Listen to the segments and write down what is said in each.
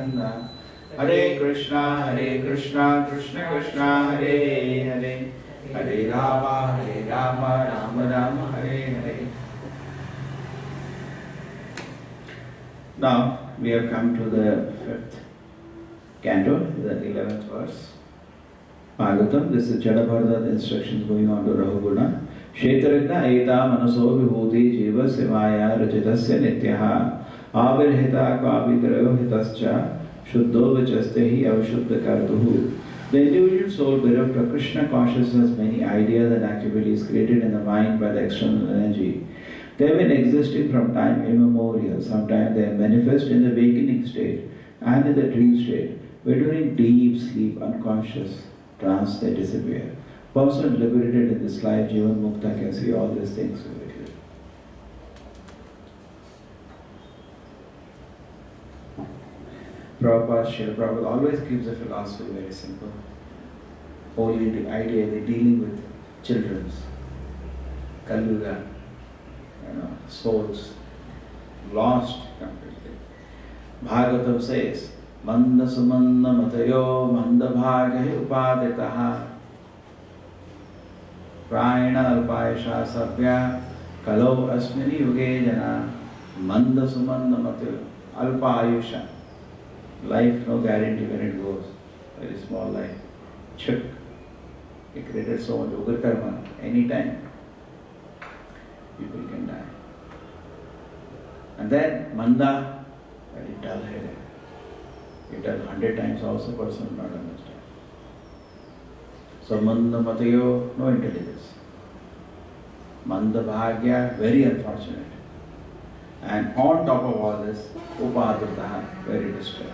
Nanda. Hare Krishna, Krishna Krishna, Hare Hare. Hare Rama, Rama Rama, Hare Hare. Now we have come to the fifth canto, the 11th verse. Bhagavatam, this is Jadabharata instructions going on to Rahuguna. Shetaragna Aita Manaso Vibhuti Jiva Sevaya Rajitasya Nityaha Avirhita Kavitrayohitascha Shuddho Vichastehi Avashuddha Kartuhu. The individual soul bereft of Krishna consciousness has many ideas and activities created in the mind by the external energy. They have been existing from time immemorial. Sometimes they are manifest in the wakening state and in the dream state, where during deep sleep, unconscious trance, they disappear. Person liberated in this life, Jivan Mukta, can see all these things very clearly. Srila Prabhupada always gives the philosophy very simple. Only the idea they're dealing with children's, Kalyuga, souls lost completely. Bhagavatam says, Manda sumanda matayo manda bhagahi upaditaha Prayana alpayasha sabhya kalau asmini yuge jana Manda sumanda matayo alpayusha. Life no guarantee when it goes. Very small life. Chuk. He created so much ugar karma. Anytime people can die. And then Manda, very dull headed. You tell 100 times also, person will not understand. So Manda Matayo, no intelligence. Manda Bhagya, very unfortunate. And on top of all this, Upadritaha, very disturbed.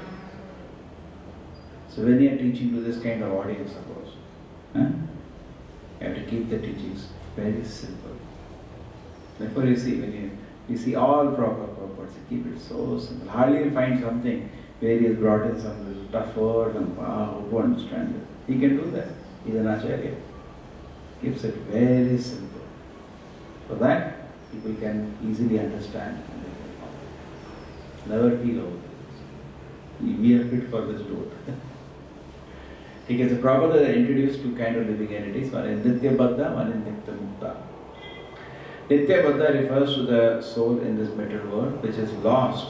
So when you are teaching to this kind of audience, suppose, you have to keep the teachings very simple. Therefore you see, when you see all proper purpose, you keep it so simple. Hardly you find something where he has brought in some little tough word and how to understand it. He can do that. He is an acharya. Keeps it very simple. So that people can easily understand and they can follow. Never feel over this. We are fit for this road. He gets a Prabhupada that introduced two kind of living entities. One is Nitya Baddha, one is Nitya Mukta. Nitya Baddha refers to the soul in this material world which is lost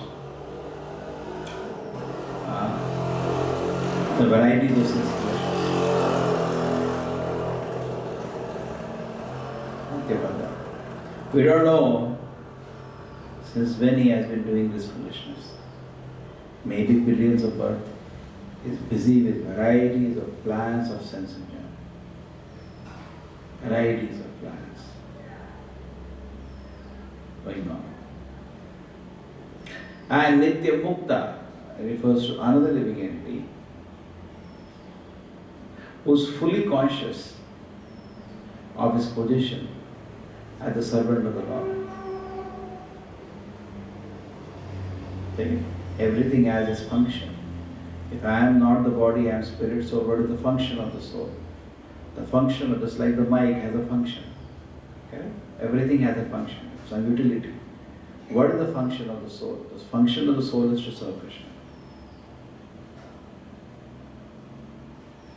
the varieties of sense pleasures. Nitya Baddha. We don't know since when he has been doing this foolishness. Maybe billions of births. He is busy with varieties of plans of sense enjoyment. Varieties of plans going on. And Nitya Mukta refers to another living entity who is fully conscious of his position as the servant of the Lord. Everything has its function. If I am not the body, I am spirit, so what is the function of the soul? The function of just like the mic has a function. Okay? Everything has a function, some utility. What is the function of the soul? The function of the soul is to serve Krishna.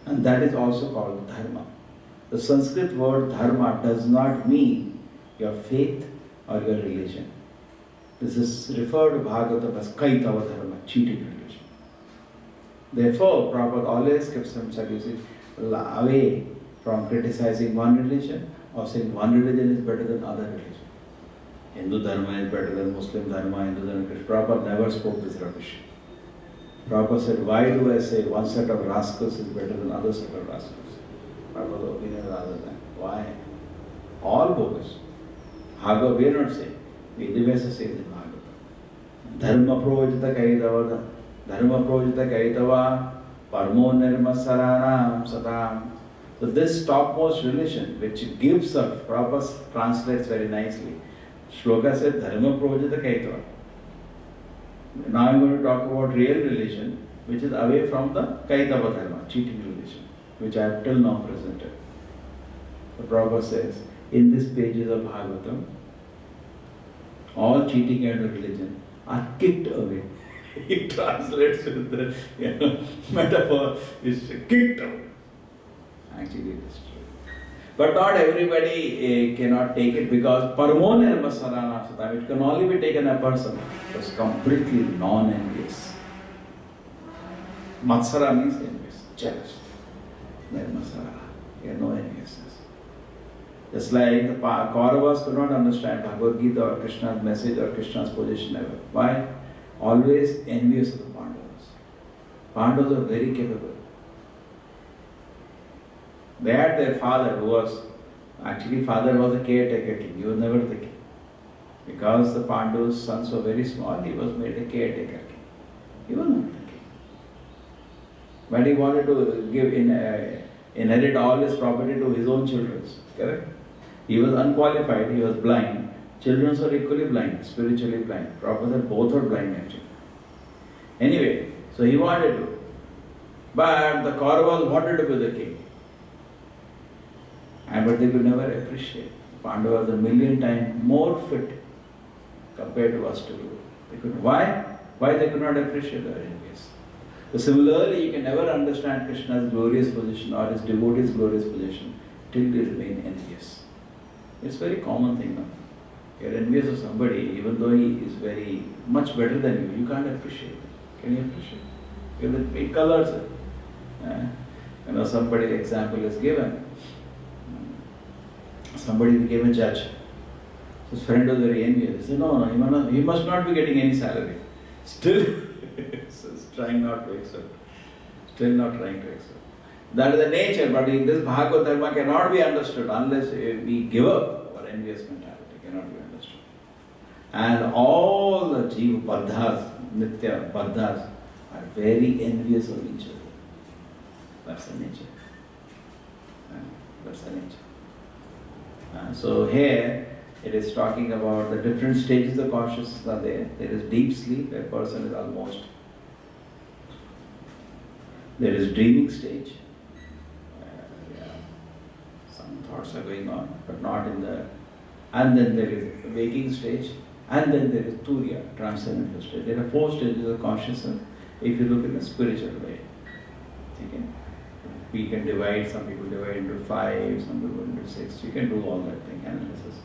And that is also called dharma. The Sanskrit word dharma does not mean your faith or your religion. This is referred to Bhagavatam as kaitava dharma, cheating religion. Therefore, Prabhupada always keeps himself away from criticizing one religion or saying one religion is better than other religion. Hindu dharma is better than Muslim dharma, Hindu dharma. Prabhupada never spoke this rubbish. Prabhupada said, why do I say one set of rascals is better than other set of rascals? Prabhupada's opinion is other than. Why? All bogus. Bhagavad, we are not saying. Vedavasa says in Bhagavad. Dharma projita kaitava, dharma projita kaitava, parmo nirmasaranam satam. So this topmost religion, which gives us, Prabhupada translates very nicely. Shloka said, dharma projita kaitava. Now I am going to talk about real religion, which is away from the kaitava dharma, cheating religion, which I have till now presented. The Prabhupada says, in these pages of Bhagavatam, all cheating kind of religion are kicked away. He translates with the metaphor, is kicked out. Actually, it is true. But not everybody cannot take it, because paramo nirmasarana satam, it can only be taken a person who is completely non-envious. Matsara means envious, jealous. Nirmasara, you have no enviousness. Just like the Kauravas could not understand Bhagavad Gita or Krishna's message or Krishna's position ever. Why? Always envious of the Pandavas. Pandavas are very capable. They had their father who was, actually father was a caretaker king, he was never the king. Because the Pandavas' sons were very small, he was made a caretaker king. He was not the king. But he wanted to give inherit all his property to his own children. Correct? He was unqualified, he was blind. Children were equally blind, spiritually blind. Prabhupada both were blind actually. Anyway, so he wanted to. But the Kauravas wanted to be the king. But they could never appreciate. Pandavas are 1,000,000 times more fit compared to us to do. They could. Why? Why they could not appreciate their enemies? So similarly, you can never understand Krishna's glorious position or his devotee's glorious position till they remain envious. It's a very common thing now. You're envious of somebody, even though he is very much better than you, you can't appreciate it. Can you appreciate it? Because it colors it. Somebody example is given. Somebody became a judge. His friend was very envious. He said, no, he must not be getting any salary. Still, he's trying not to accept. Still not trying to accept. That is the nature, but in this Bhagavad Dharma cannot be understood unless we give up our envious mentality. Cannot be understood. And all the Jiva Baddhas, Nitya Baddhas, are very envious of each other. That's the nature. That's the nature. So here it is talking about the different stages of consciousness are there. There is deep sleep, a person is almost. There is dreaming stage. Some thoughts are going on, but not in the. And then there is the waking stage, and then there is Turiya, transcendental stage. There are 4 stages of consciousness if you look in a spiritual way. Okay? We can divide, some people divide into 5, some people into 6. You can do all that thing, analysis.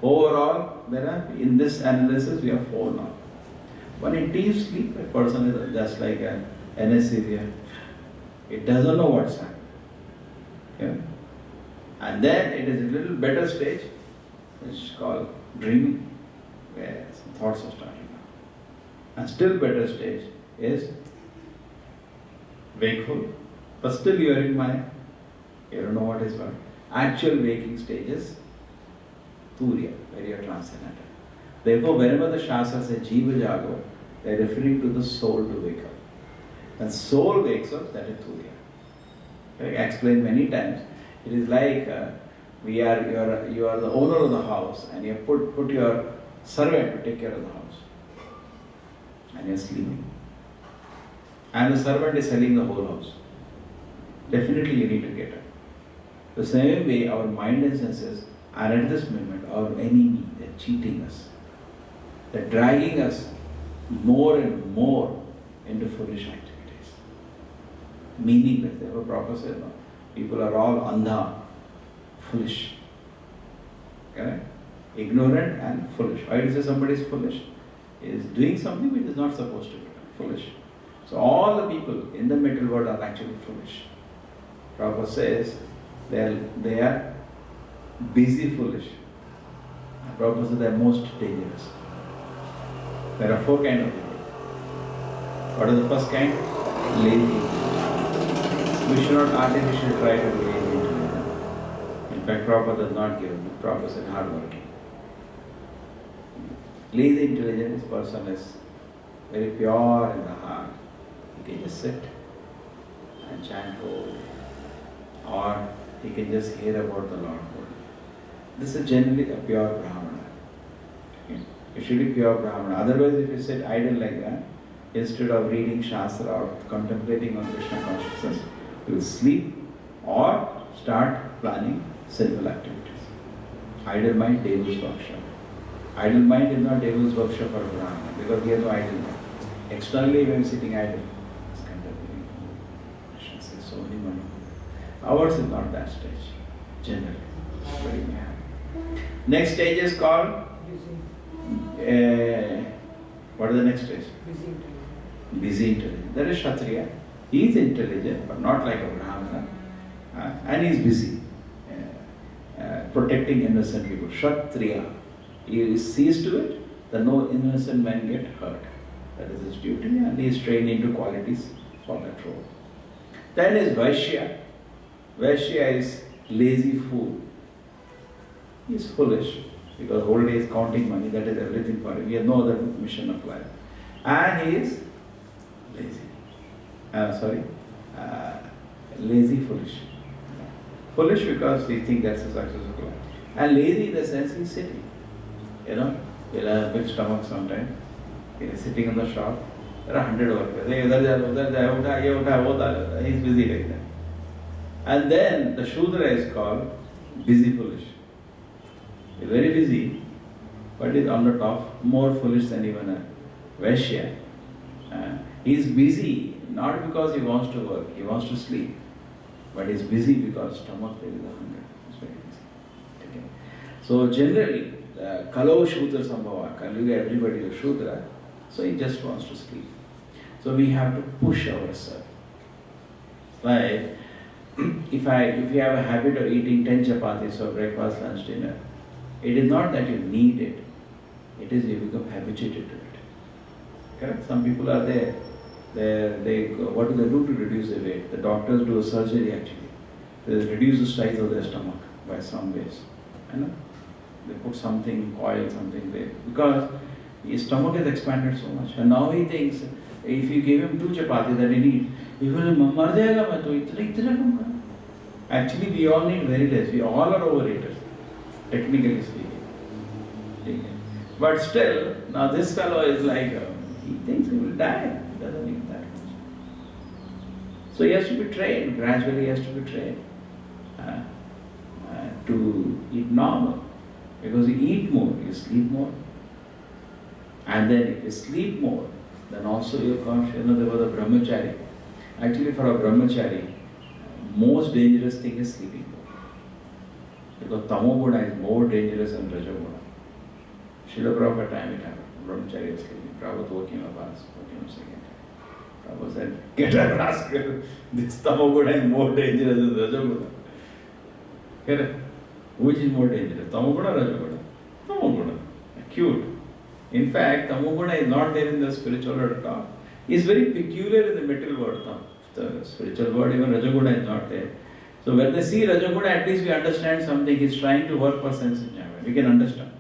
Overall, in this analysis, we have 4 now. When in deep sleep, a person is just like an anesthesia. It doesn't know what's happening. Okay? And then it is a little better stage, which is called dreaming, where some thoughts are starting now. And still better stage is wakeful, but still you are in mind. You don't know what is what. Actual waking stage is Turiya, where you are transcendental. Therefore, whenever the Shastra says Jiva Jago, they are referring to the soul to wake up. When soul wakes up, that is Turiya. I explained many times. It is like you are the owner of the house, and you have put your servant to take care of the house, and you are sleeping. And the servant is selling the whole house. Definitely you need to get up. The same way our mind and senses are at this moment our enemy. They are cheating us. They are dragging us more and more into foolish activities. Meaningless. Therefore Prabhupada said, no, people are all andha, foolish. Correct? Ignorant and foolish. Why do you say somebody is foolish? He is doing something which is not supposed to be done. Foolish. So all the people in the material world are actually foolish. Prabhupada says they are busy foolish. And Prabhupada says they are most dangerous. There are 4 kinds of people. What is the first kind? Lazy. We should not artificially try to be lazy. In fact, Prabhupada does not give it. Prabhupada said hardworking. Lazy intelligence person is very pure in the heart. He can just sit and chant Om, or he can just hear about the Lord. This is generally a pure Brahmana. Okay? It should be pure Brahmana. Otherwise, if you sit idle like that, instead of reading Shastra or contemplating on Krishna consciousness, you will sleep or start planning sinful activities. Idle mind, devil's workshop. Idle mind is not devil's workshop for a Brahmana, because he has no idle mind. Externally, when sitting idle, it's contemplating. Krishna says so many money. Ours is not that stage, generally. But you may have. Next stage is called. What is the next stage? Busy intelligence. That is Kshatriya. He is intelligent, but not like a Brahmana. And he is busy. Protecting innocent people. Kshatriya. He sees to it that no innocent man get hurt. That is his duty, and he is trained into qualities for that role. Then is Vaishya. Vaishya is lazy fool. He is foolish because whole day is counting money. That is everything for him. He has no other mission of life. And he is lazy. Lazy, foolish. Foolish because he thinks that's a successful life. And lazy in the sense he's sitting. He'll have a big stomach sometimes. He's sitting in the shop. There are 100 workers. He's busy like that. And then the Shudra is called busy foolish. He's very busy, but he's on the top, more foolish than even a Vaishya. He's busy not because he wants to work, he wants to sleep. But he's busy because stomach there is a hunger. He's very busy. Okay. So generally, Kalau Shudra Sambhava, Kalyuga everybody is Shudra, so he just wants to sleep. So we have to push ourselves. Like, if you have a habit of eating 10 chapatis for breakfast, lunch, dinner, it is not that you need it, it is you become habituated to it. Correct? Some people are there. What do they do to reduce their weight? The doctors do a surgery actually. They reduce the size of their stomach by some ways. They put something, oil, something there. Because his stomach is expanded so much. And now he thinks, if you give him 2 chapatis that he needs, he will mar jayega main to itna kam kar. Actually, we all need very less. We all are overeaters, technically speaking. But still, now this fellow is like, he thinks he will die. He doesn't need that much. So he has to be trained, gradually he has to be trained to eat normal. Because you eat more, you sleep more. And then if you sleep more, then also you're conscious. There was a brahmachari. Actually, for a brahmachari, most dangerous thing is sleeping more. Because tamoguna is more dangerous than rajoguna. Srila Prabhupada time it happened. Brahmachari was sleeping. Prabhupada woke him up once, woke him up second time. Prabhupada said, get up, rascal. This tamoguna is more dangerous than rajoguna. Correct? Which is more dangerous? Tamoguna or rajoguna? Tamoguna. Acute. In fact, tamoguna is not there in the spiritual world at all. It's very peculiar in the material world. The spiritual world, even rajoguna is not there. So when they see rajoguna, at least we understand something. He's trying to work for sense enjoyment. We can understand.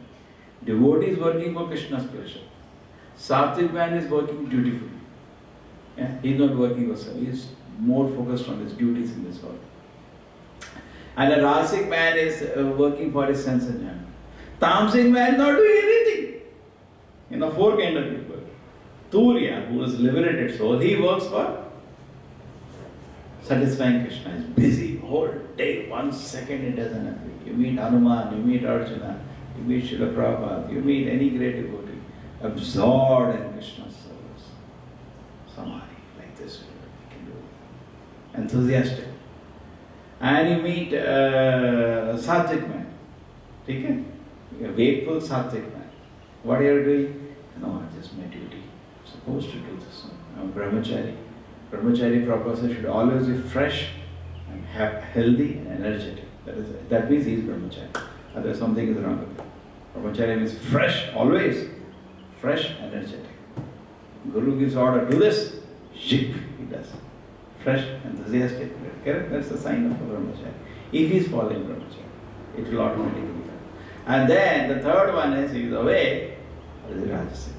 Devotee is working for Krishna's pleasure. Sattvic man is working dutifully. Yeah? He's not working for self. He's more focused on his duties in this world. And a Rasic man is working for his sense enjoyment. Tamasic man is not doing anything. 4 kind of people. Turiya, who is liberated soul, he works for satisfying Krishna. He's busy whole day, 1 second it doesn't happen. You meet Hanuman, you meet Arjuna, you meet Srila Prabhupada, you meet any great devotee, absorbed in Krishna's service. Samadhi, like this, you can do. Enthusiastic. And you meet Sattvic man. Okay? A wakeful Sattvic man. What are you doing? No, this is my duty. I'm supposed to do this. I'm a brahmachari. Brahmachari Prabhupada should always be fresh and healthy and energetic. That means he is brahmachari. Otherwise something is wrong with him. Brahmachari means fresh, always. Fresh, energetic. Guru gives order, do this, zip, he does. Fresh, enthusiastic. Correct? That's the sign of a brahmachari. If he is following brahmachari, it will automatically come. And then the third one is he is away, that is Rajasic.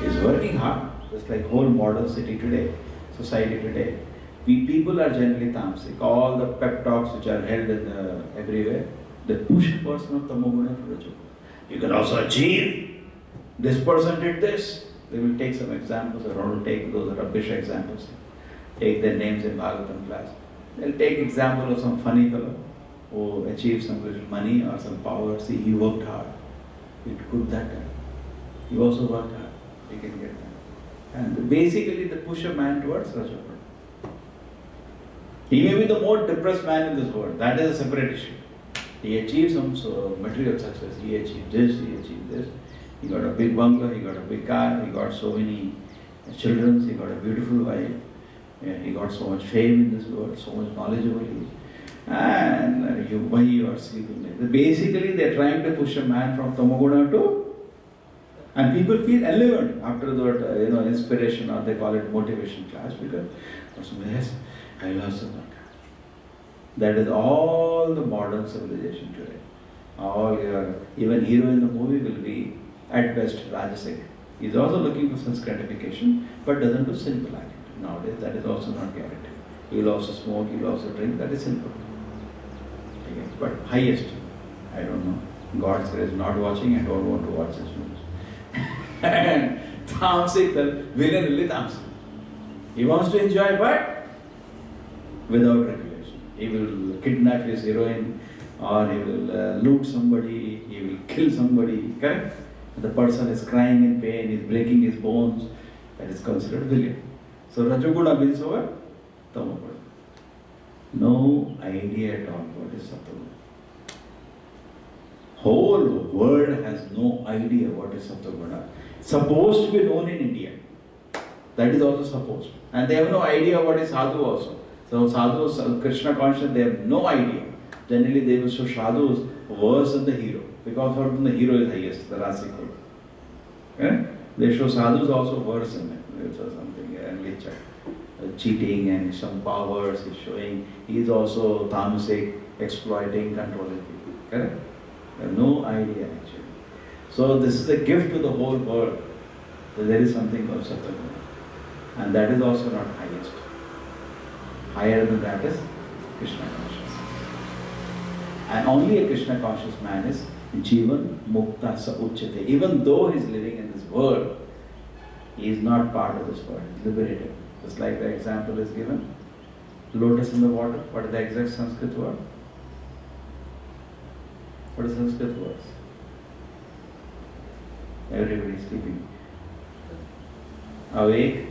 He is working hard, just like whole modern city today, society today. People are generally tamasic. All the pep talks which are held everywhere, they push a person of tamoguna to rajoguna. You can also achieve. This person did this. They will take some examples. I don't take those rubbish examples. Take their names in Bhagavatam class. They'll take example of some funny fellow who achieved some little money or some power. See, he worked hard. He could that time. He also worked hard. He can get that. And basically they push a man towards Rajoguna. He may be the more depressed man in this world. That is a separate issue. He achieved some material success. He achieved this, he achieved this. He got a big bungalow, he got a big car, he got so many children, he got a beautiful wife. Yeah, he got so much fame in this world, so much knowledgeable he is. And why you are sleeping like that? Basically, they are trying to push a man from Tamoguna to, and people feel relevant after that, inspiration, or they call it motivation class, because yes, I love Samarkand. That is all the modern civilization today. Even hero in the movie will be at best Rajasic. He is also looking for sense gratification, but doesn't do sinful act. Nowadays, that is also not guaranteed. He will also smoke, he will also drink, that is sinful. Okay. But highest, I don't know. God's grace, not watching, I don't want to watch his movies. And Tamsik, the villain will be Tamsik. He wants to enjoy, but without regulation. He will kidnap his heroine, or he will loot somebody, he will kill somebody, correct? The person is crying in pain, he is breaking his bones, that is considered villain. So Rajoguna wins over Tamoguna. No idea at all what is Sattva. Whole world has no idea what is Sattva. Supposed to be known in India. That is also supposed. And they have no idea what is sadhu also. So sadhus, Krishna conscious, they have no idea. Generally they will show sadhus worse than the hero. Because the hero is highest, the Rasikul. Okay? They show sadhus also worse than it. Or something, cheating and some powers he's showing. He is also tamasic, exploiting, controlling people. Correct? They have no idea actually. So this is a gift to the whole world. So there is something called Sattva. And that is also not highest. Higher than that is Krishna conscious. And only a Krishna conscious man is Jivan Mukta Sa Uchyate. Even though he is living in this world, he is not part of this world, he is liberated. Just like the example is given. Lotus in the water. What is the exact Sanskrit word? What is Sanskrit words? Everybody is sleeping. Awake,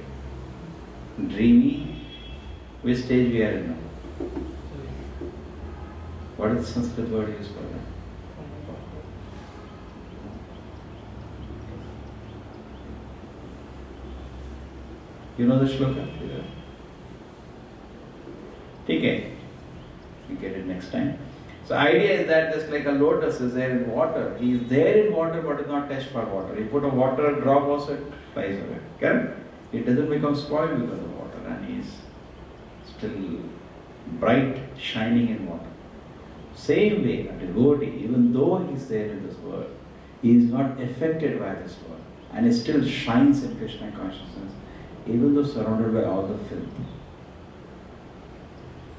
dreamy. Which stage we are in now? What is the Sanskrit word used for that? You know the shloka? Okay, we get it next time. So idea is that just like a lotus is there in water, he is there in water but is not touched by water. You put a water drop also, it flies away. Correct? It doesn't become spoiled because of water, and he is still bright, shining in water. Same way, a devotee, even though he is there in this world, he is not affected by this world, and he still shines in Krishna consciousness, even though surrounded by all the filth.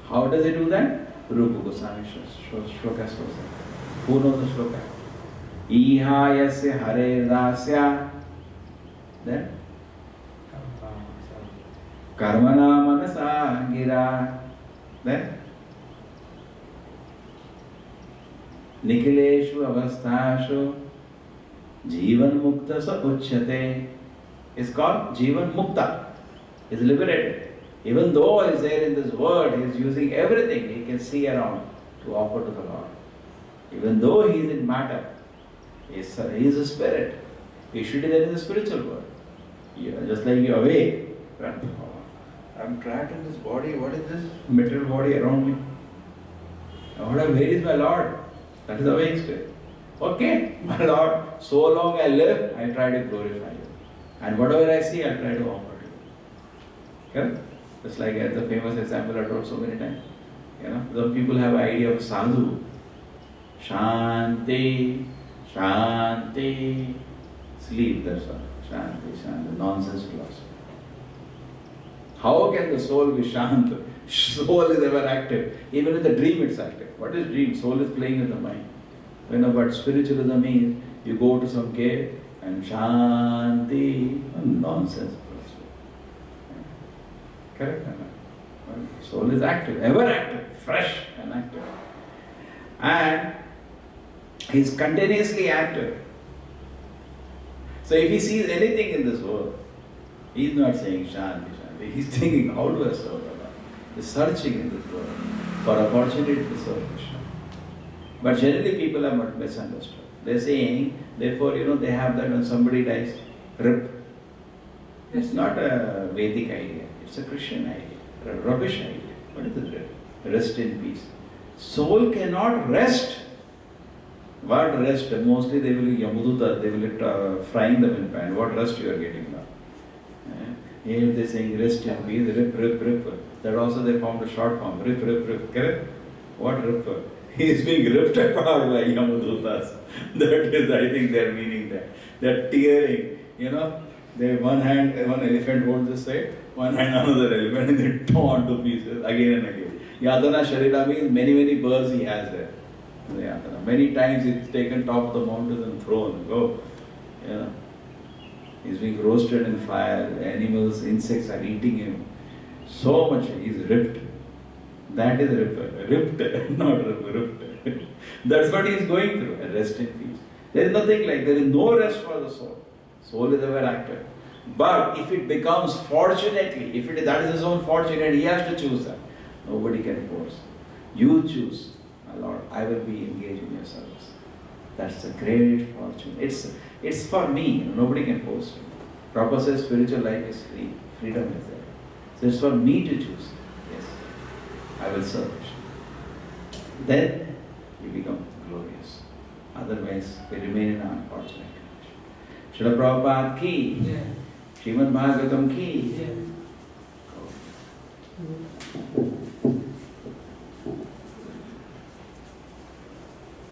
How does he do that? Rupa Goswami shloka shows that. Who knows the shloka? Iha yasya hare dasya. Then? Karmana manasa gira. Then? Nikhileshu avasthashu Jivan Mukta Sa Uchyate. Is called Jivan Mukta. He is liberated. Even though he is there in this world, he is using everything he can see around to offer to the Lord. Even though he is in matter, he is a spirit. He should be there in the spiritual world. Just like you awake, I'm trapped in this body. What is this material body around me? Where is my Lord? That is the awake state. Okay, my Lord, so long I live, I try to glorify you. And whatever I see, I try to offer to you. Okay? Just like the famous example I told so many times. Some people have an idea of sadhu. Shanti, Shanti. Sleep, that's all. Shanti, Shanti. Nonsense philosophy. How can the soul be shant? Soul is ever active. Even in the dream it's active. What is dream? Soul is playing with the mind. But spiritualism means you go to some cave and Shanti. Nonsense. Correct? Soul is active, ever active, fresh and active. And he is continuously active. So if he sees anything in this world, He's not saying Shanti, Shanti. He's thinking, how do I serve Baba? He's searching in this world for opportunity to serve Krishna. But generally people are misunderstood. They're saying, therefore, they have that when somebody dies, rip. It's not a Vedic idea. It's a Christian idea. A rubbish idea. What is it? Rest in peace. Soul cannot rest. What rest? Mostly they will Yamuduta, they will frying them in pan. What rest you are getting now? Here they are saying rest in peace, rip, rip, rip. That also they formed a short form, rip, rip, rip. Correct? What rip? He is being ripped apart by Yamudutas. That is, I think they are meaning that. They are tearing, They one hand, one elephant holds this side, one hand another elephant, and they torn to pieces again and again. Yatana Sharira means many birds he has there. Many times he's taken top of the mountains and thrown. Go. He's being roasted in fire. Animals, insects are eating him. So much he's ripped. That is ripped, not ripped. That's what he's going through. Rest in peace. There is nothing like, there is no rest for the soul. Soul is ever active. But if it becomes fortunately, that is his own fortune and he has to choose that. Nobody can force. You choose. My Lord, I will be engaged in your service. That's a great fortune. It's for me. Nobody can force me. Prabhupada says spiritual life is free. Freedom is there. So it's for me to choose. Yes, I will serve. Then you become glorious. Otherwise, we remain in an unfortunate condition. Srila Prabhupada ki, Srimad Bhagavatam ki.